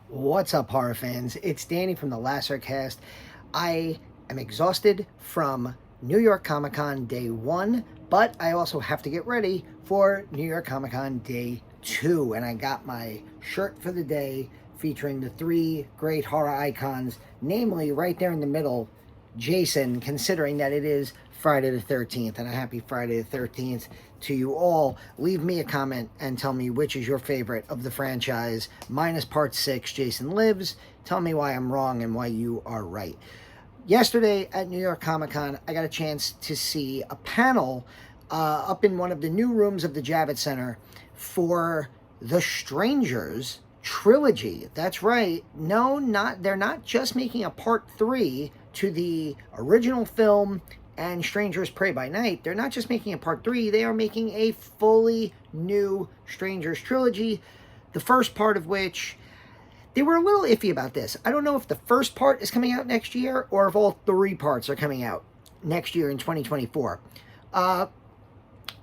What's up, horror fans? It's Danny from the Cast. I am exhausted from New York Comic Con Day 1, but I also have to get ready for New York Comic Con Day 2. And I got my shirt for the day featuring the three great horror icons, namely right there in the middle, Jason, considering that it is Friday the 13th. And a happy Friday the 13th to you all. Leave me a comment and tell me which is your favorite of the franchise. Mine is part 6, Jason Lives. Tell me why I'm wrong and why you are right. Yesterday at New York Comic Con, I got a chance to see a panel up in one of the new rooms of the Javits Center for The Strangers Trilogy. That's right. No, they're not just making a part 3 to the original film and Strangers Prey by Night. They're not just making a part 3, they are making a fully new Strangers trilogy. The first part of which, they were a little iffy about this. I don't know if the first part is coming out next year or if all 3 parts are coming out next year in 2024.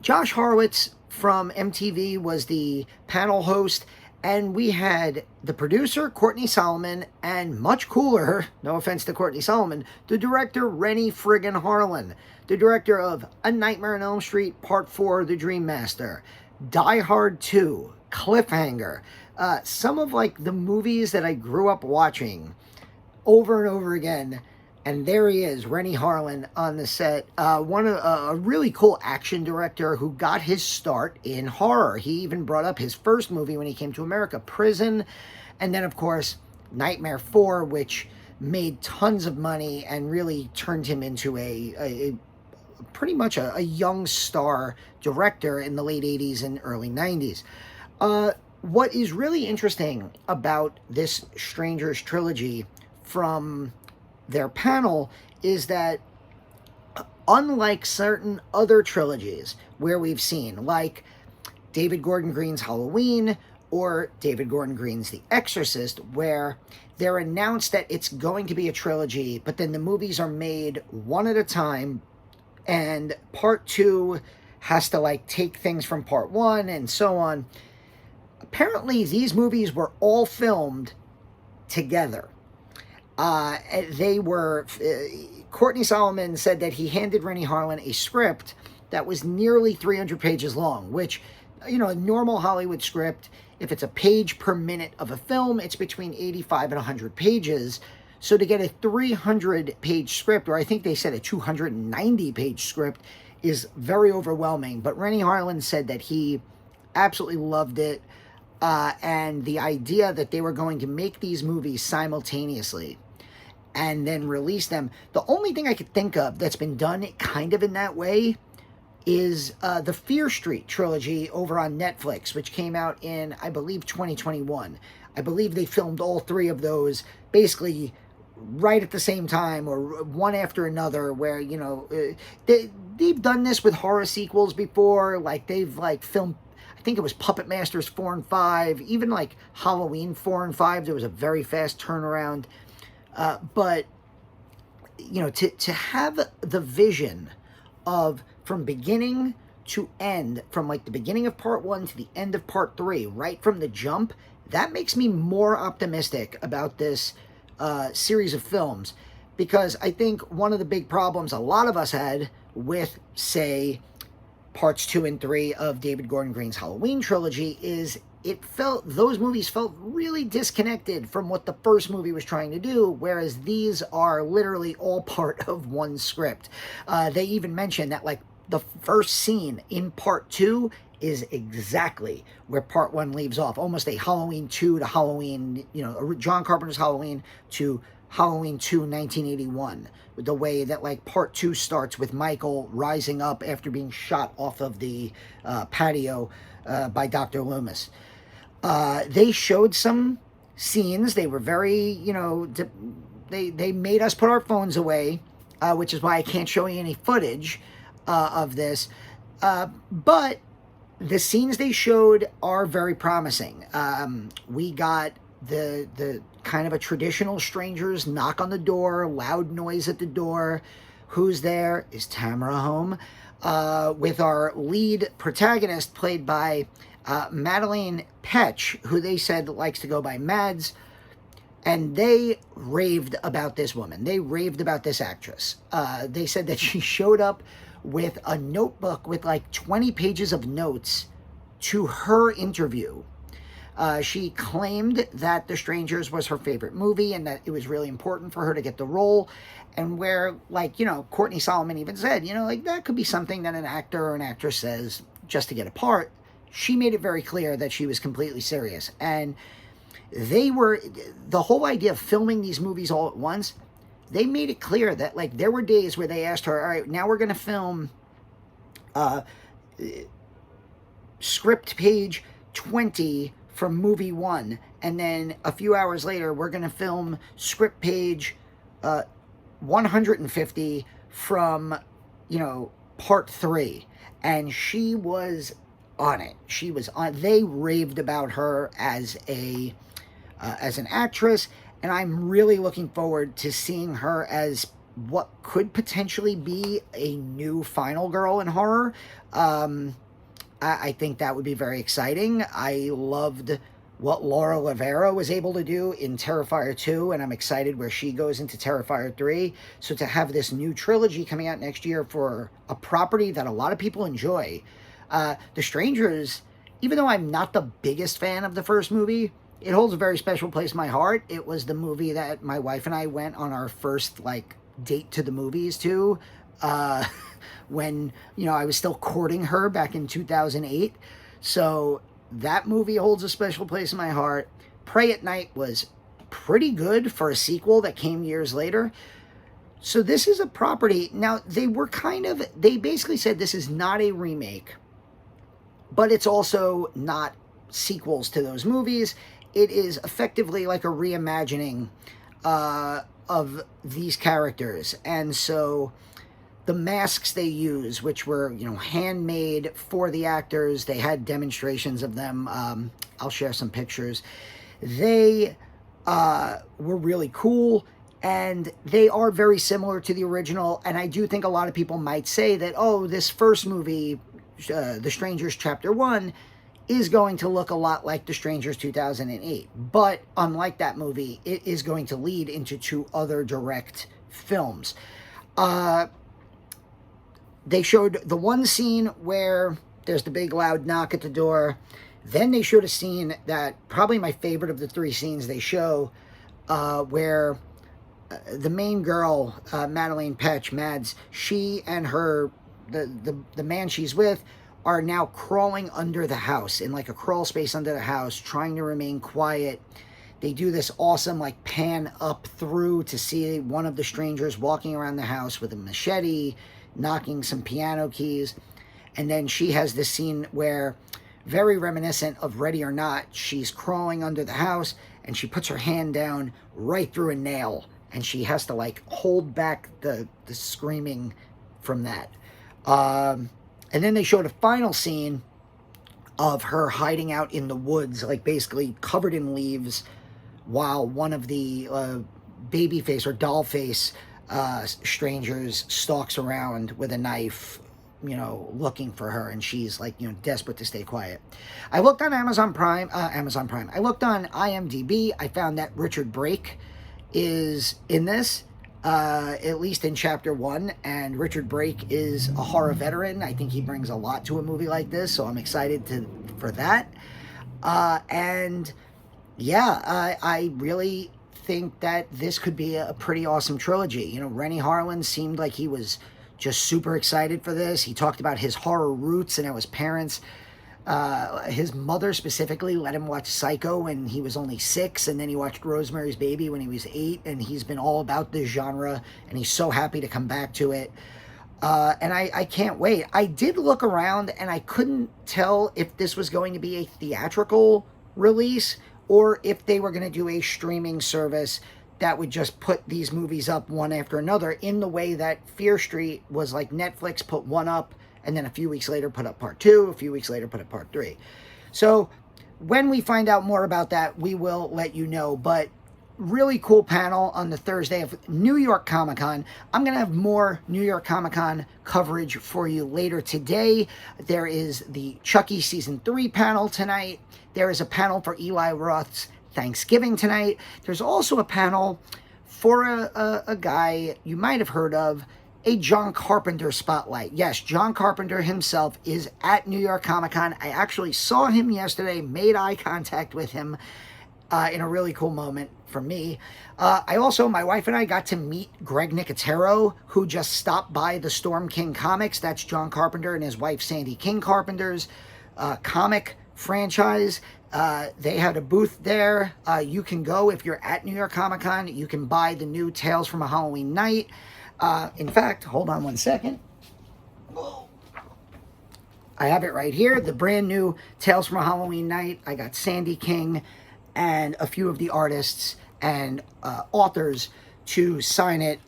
Josh Horowitz from MTV was the panel host, and we had the producer, Courtney Solomon, and much cooler, no offense to Courtney Solomon, the director, Renny friggin' Harlin, the director of A Nightmare on Elm Street, Part 4, The Dream Master, Die Hard 2, Cliffhanger, some of like the movies that I grew up watching over and over again. And there he is, Renny Harlin on the set. A really cool action director who got his start in horror. He even brought up his first movie when he came to America, Prison. And then, of course, Nightmare 4, which made tons of money and really turned him into a pretty much a young star director in the late 80s and early 90s. What is really interesting about this Strangers trilogy from their panel is that unlike certain other trilogies where we've seen, like David Gordon Green's Halloween or David Gordon Green's The Exorcist, where they're announced that it's going to be a trilogy, but then the movies are made one at a time, and part 2 has to like take things from part 1 and so on. Apparently, these movies were all filmed together. Courtney Solomon said that he handed Renny Harlin a script that was nearly 300 pages long, which, you know, a normal Hollywood script, if it's a page per minute of a film, it's between 85 and 100 pages. So to get a 300-page script, or I think they said a 290-page script, is very overwhelming. But Renny Harlin said that he absolutely loved it, and the idea that they were going to make these movies simultaneously and then release them. The only thing I could think of that's been done kind of in that way is the Fear Street trilogy over on Netflix, which came out in, I believe, 2021. I believe they filmed all 3 of those basically right at the same time or one after another, where, you know, they've done this with horror sequels before. Like, they've like filmed, I think it was Puppet Masters 4 and 5, even like Halloween 4 and 5, there was a very fast turnaround. But, you know, to have the vision of from beginning to end, from like the beginning of part 1 to the end of part 3, right from the jump, that makes me more optimistic about this series of films. Because I think one of the big problems a lot of us had with, say, parts 2 and 3 of David Gordon Green's Halloween trilogy is those movies felt really disconnected from what the first movie was trying to do, whereas these are literally all part of one script. They even mentioned that like the first scene in part 2 is exactly where part 1 leaves off, almost a Halloween 2 to Halloween, you know, John Carpenter's Halloween to Halloween 2 1981, with the way that like part 2 starts with Michael rising up after being shot off of the patio by Dr. Loomis. They showed some scenes. They were very, you know, they made us put our phones away, which is why I can't show you any footage of this. But the scenes they showed are very promising. We got the kind of a traditional strangers knock on the door, loud noise at the door. Who's there? Is Tamara home? With our lead protagonist played by Madelaine Petsch, who they said likes to go by Mads. And they raved about this woman. They raved about this actress. They said that she showed up with a notebook with like 20 pages of notes to her interview. She claimed that The Strangers was her favorite movie and that it was really important for her to get the role. And where, like, you know, Courtney Solomon even said, you know, like, that could be something that an actor or an actress says just to get a part. She made it very clear that she was completely serious. And the whole idea of filming these movies all at once, they made it clear that, like, there were days where they asked her, all right, now we're going to film script page 20 from movie 1, and then a few hours later we're going to film script page 150 from, you know, part 3. And she was on it. She was on. They raved about her as an actress, and I'm really looking forward to seeing her as what could potentially be a new final girl in horror. I think that would be very exciting. I loved what Laura Lavera was able to do in Terrifier 2, and I'm excited where she goes into Terrifier 3. So to have this new trilogy coming out next year for a property that a lot of people enjoy. The Strangers, even though I'm not the biggest fan of the first movie, it holds a very special place in my heart. It was the movie that my wife and I went on our first, like, date to the movies to, when, you know, I was still courting her back in 2008. So that movie holds a special place in my heart. Pray at Night was pretty good for a sequel that came years later. So this is a property. Now, they basically said this is not a remake, but it's also not sequels to those movies. It is effectively like a reimagining of these characters. And so the masks they use, which were, you know, handmade for the actors, they had demonstrations of them. I'll share some pictures. They were really cool, and they are very similar to the original. And I do think a lot of people might say that, oh, this first movie, The Strangers Chapter 1, is going to look a lot like The Strangers 2008. But unlike that movie, it is going to lead into 2 other direct films. They showed the one scene where there's the big loud knock at the door. Then they showed a scene that probably my favorite of the 3 scenes they show, where the main girl, Madelaine Petsch, Mads, she and the man she's with are now crawling under the house, in like a crawl space under the house, trying to remain quiet. They do this awesome, like, pan up through to see one of the strangers walking around the house with a machete, knocking some piano keys. And then she has this scene where, very reminiscent of Ready or Not, she's crawling under the house and she puts her hand down right through a nail, and she has to, like, hold back the screaming from that. And then they showed a final scene of her hiding out in the woods, like basically covered in leaves, while one of the baby face or doll face strangers stalks around with a knife, you know, looking for her, and she's, like, you know, desperate to stay quiet. I looked on Amazon Prime. I looked on IMDb. I found that Richard Brake is in this, at least in Chapter 1, and Richard Brake is a horror veteran. I think he brings a lot to a movie like this, so I'm excited for that. And yeah, I really think that this could be a pretty awesome trilogy. You know, Renny Harlin seemed like he was just super excited for this. He talked about his horror roots and how his parents, his mother specifically, let him watch Psycho when he was only 6, and then he watched Rosemary's Baby when he was 8, and he's been all about this genre, and he's so happy to come back to it. And I can't wait. I did look around, and I couldn't tell if this was going to be a theatrical release or if they were going to do a streaming service that would just put these movies up one after another, in the way that Fear Street was like Netflix put one up, and then a few weeks later put up part 2, a few weeks later put up part 3. So when we find out more about that, we will let you know. But really cool panel on the Thursday of New York Comic Con. I'm going to have more New York Comic Con coverage for you later today. There is the Chucky Season 3 panel tonight. There is a panel for Eli Roth's Thanksgiving tonight. There's also a panel for a guy you might have heard of, a John Carpenter spotlight. Yes, John Carpenter himself is at New York Comic Con. I actually saw him yesterday, made eye contact with him in a really cool moment for me. My wife and I got to meet Greg Nicotero, who just stopped by the Storm King Comics. That's John Carpenter and his wife Sandy King Carpenter's comic franchise. They had a booth there. You can go if you're at New York Comic Con. You can buy the new Tales from a Halloween Night. In fact, hold on one second. I have it right here. The brand new Tales from a Halloween Night. I got Sandy King and a few of the artists and authors to sign it.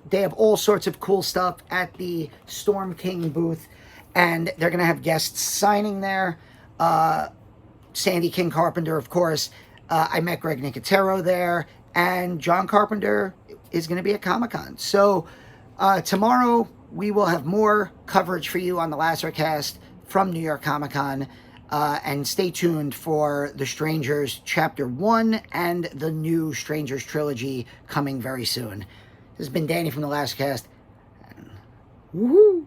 They have all sorts of cool stuff at the Storm King booth, and they're going to have guests signing there. Sandy King Carpenter, of course. I met Greg Nicotero there, and John Carpenter is going to be at Comic-Con. So tomorrow we will have more coverage for you on the Lacercast from New York Comic-Con. And stay tuned for The Strangers Chapter 1 and the new Strangers Trilogy coming very soon. This has been Danny from the Lacercast. Woohoo!